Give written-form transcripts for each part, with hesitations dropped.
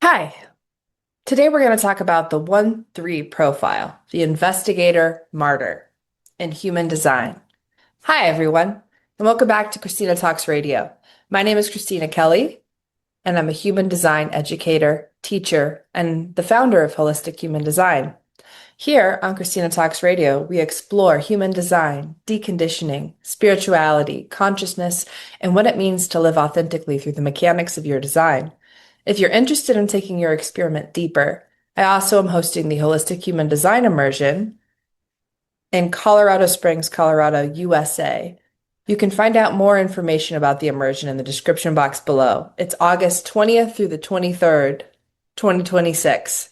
Hi, today we're going to talk about the 1-3 profile, the Investigator Martyr in human design. Hi, everyone, and welcome back to Christina Talks Radio. My name is Christina Kelly, and I'm a human design educator, teacher, and the founder of Holistic Human Design. Here on Christina Talks Radio, we explore human design, deconditioning, spirituality, consciousness, and what it means to live authentically through the mechanics of your design. If you're interested in taking your experiment deeper, I also am hosting the Holistic Human Design Immersion in Colorado Springs, Colorado, USA. You can find out more information about the immersion in the description box below. It's August 20th through the 23rd, 2026.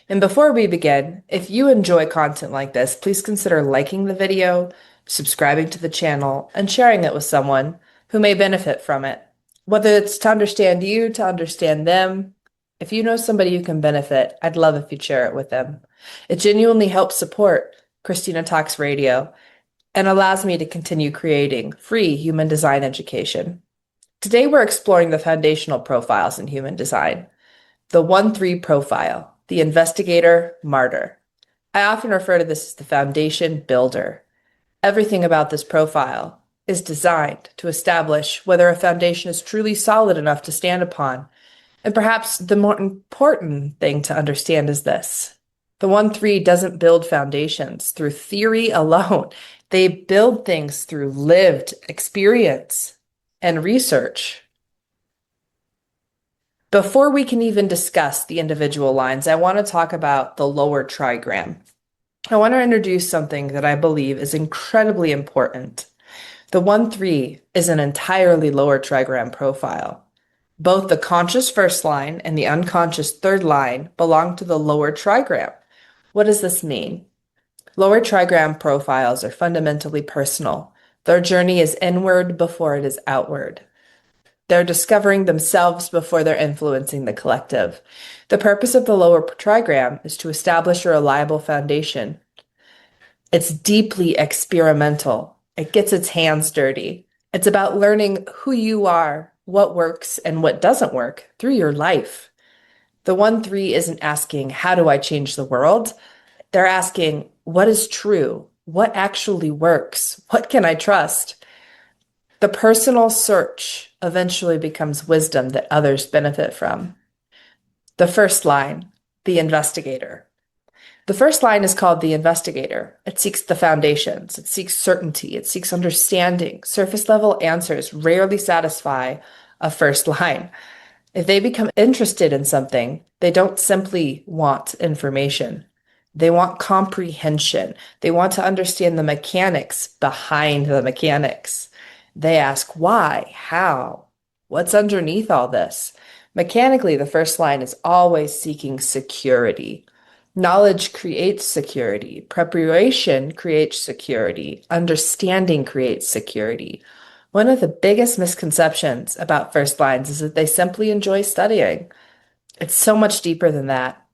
And before we begin, if you enjoy content like this, please consider liking the video, subscribing to the channel, and sharing it with someone who may benefit from it. Whether it's to understand you, to understand them, if you know somebody who can benefit, I'd love if you'd share it with them. It genuinely helps support Christina Talks Radio and allows me to continue creating free human design education. Today, we're exploring the foundational profiles in human design. The 1-3 profile, the Investigator Martyr. I often refer to this as the foundation builder. Everything about this profile is designed to establish whether a foundation is truly solid enough to stand upon. And perhaps the more important thing to understand is this. The 1-3 doesn't build foundations through theory alone. They build things through lived experience and research. Before we can even discuss the individual lines, I want to talk about the lower trigram. I want to introduce something that I believe is incredibly important. The 1-3 is an entirely lower trigram profile. Both the conscious first line and the unconscious third line belong to the lower trigram. What does this mean? Lower trigram profiles are fundamentally personal. Their journey is inward before it is outward. They're discovering themselves before they're influencing the collective. The purpose of the lower trigram is to establish a reliable foundation. It's deeply experimental. It gets its hands dirty. It's about learning who you are, what works and what doesn't work through your life. The 1-3 isn't asking, how do I change the world? They're asking, what is true? What actually works? What can I trust? The personal search eventually becomes wisdom that others benefit from. The first line, the investigator. The first line is called the investigator. It seeks the foundations. It seeks certainty. It seeks understanding. Surface level answers rarely satisfy a first line. If they become interested in something, they don't simply want information. They want comprehension. They want to understand the mechanics behind the mechanics. They ask why, how, what's underneath all this? Mechanically, the first line is always seeking security. Knowledge creates security. Preparation creates security. Understanding creates security. One of the biggest misconceptions about first lines is that they simply enjoy studying. It's so much deeper than that.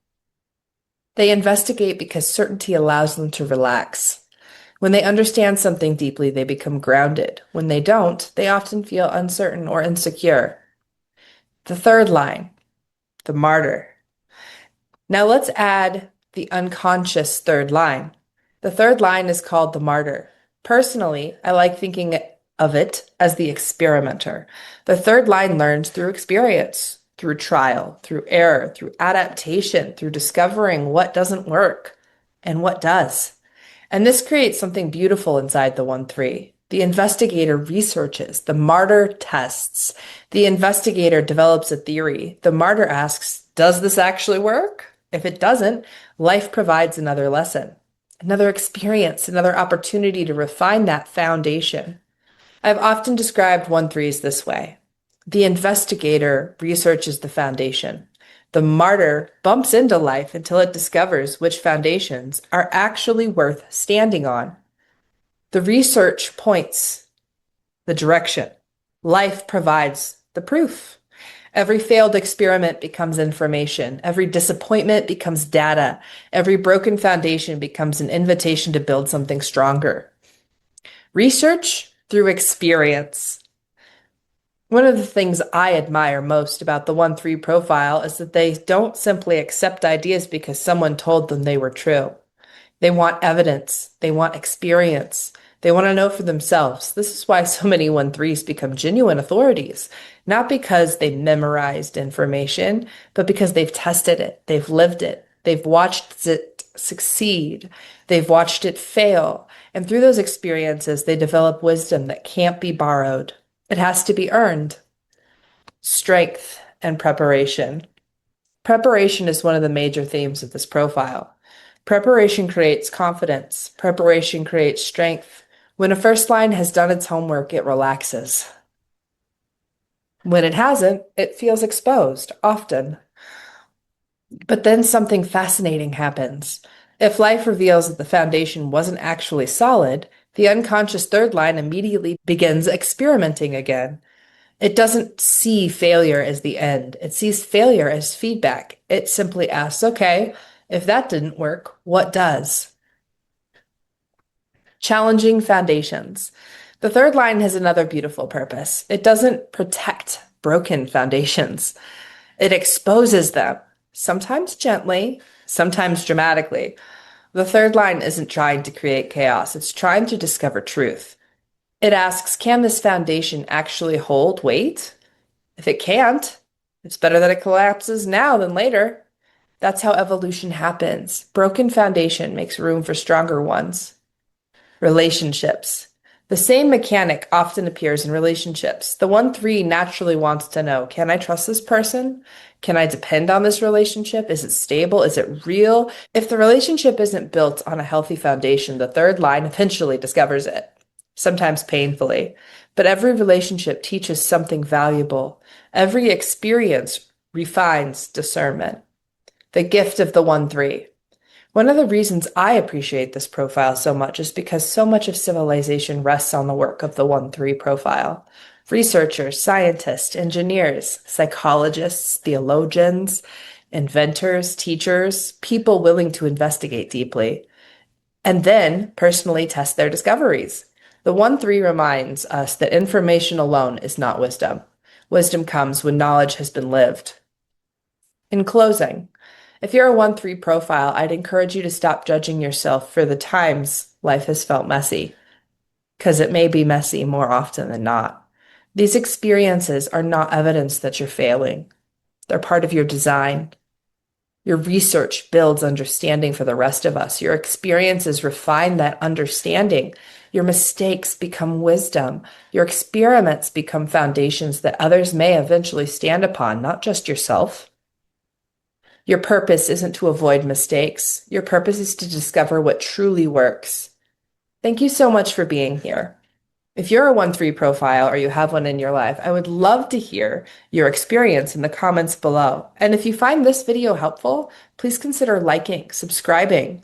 They investigate because certainty allows them to relax. When they understand something deeply, they become grounded. When they don't, they often feel uncertain or insecure. The third line, the martyr. Now let's add the unconscious third line. The third line is called the martyr. Personally, I like thinking of it as the experimenter. The third line learns through experience, through trial, through error, through adaptation, through discovering what doesn't work and what does. And this creates something beautiful inside the 1-3. The investigator researches, the martyr tests. The investigator develops a theory. The martyr asks, does this actually work? If it doesn't, life provides another lesson, another experience, another opportunity to refine that foundation. I've often described 1-3s this way. The investigator researches the foundation. The martyr bumps into life until it discovers which foundations are actually worth standing on. The research points the direction. Life provides the proof. Every failed experiment becomes information. Every disappointment becomes data. Every broken foundation becomes an invitation to build something stronger. Research through experience. One of the things I admire most about the 1-3 profile is that they don't simply accept ideas because someone told them they were true. They want evidence. They want experience. They want to know for themselves. This is why so many 1-3s become genuine authorities, not because they memorized information, but because they've tested it, they've lived it, they've watched it succeed, they've watched it fail. And through those experiences, they develop wisdom that can't be borrowed. It has to be earned. Strength and preparation. Preparation is one of the major themes of this profile. Preparation creates confidence. Preparation creates strength. When a first line has done its homework, it relaxes. When it hasn't, it feels exposed, often. But then something fascinating happens. If life reveals that the foundation wasn't actually solid, the unconscious third line immediately begins experimenting again. It doesn't see failure as the end. It sees failure as feedback. It simply asks, okay, if that didn't work, what does? Challenging foundations. The third line has another beautiful purpose. It doesn't protect broken foundations. It exposes them, sometimes gently, sometimes dramatically. The third line isn't trying to create chaos. It's trying to discover truth. It asks, can this foundation actually hold weight? If it can't, it's better that it collapses now than later. That's how evolution happens. Broken foundation makes room for stronger ones. Relationships. The same mechanic often appears in relationships. The 1-3 naturally wants to know, can I trust this person? Can I depend on this relationship? Is it stable? Is it real? If the relationship isn't built on a healthy foundation, the third line eventually discovers it, sometimes painfully. But every relationship teaches something valuable. Every experience refines discernment. The gift of the 1-3. One of the reasons I appreciate this profile so much is because so much of civilization rests on the work of the 1-3 profile. Researchers, scientists, engineers, psychologists, theologians, inventors, teachers, people willing to investigate deeply, and then personally test their discoveries. The 1-3 reminds us that information alone is not wisdom. Wisdom comes when knowledge has been lived. In closing, if you're a 1-3 profile, I'd encourage you to stop judging yourself for the times life has felt messy, because it may be messy more often than not. These experiences are not evidence that you're failing. They're part of your design. Your research builds understanding for the rest of us. Your experiences refine that understanding. Your mistakes become wisdom. Your experiments become foundations that others may eventually stand upon, not just yourself. Your purpose isn't to avoid mistakes. Your purpose is to discover what truly works. Thank you so much for being here. If you're a 1-3 profile or you have one in your life, I would love to hear your experience in the comments below. And if you find this video helpful, please consider liking, subscribing,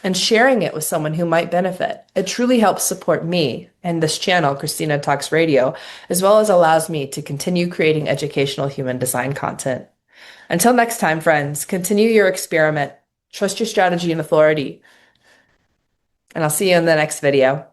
and sharing it with someone who might benefit. It truly helps support me and this channel, Christina Talks Radio, as well as allows me to continue creating educational human design content. Until next time, friends, continue your experiment, trust your strategy and authority, and I'll see you in the next video.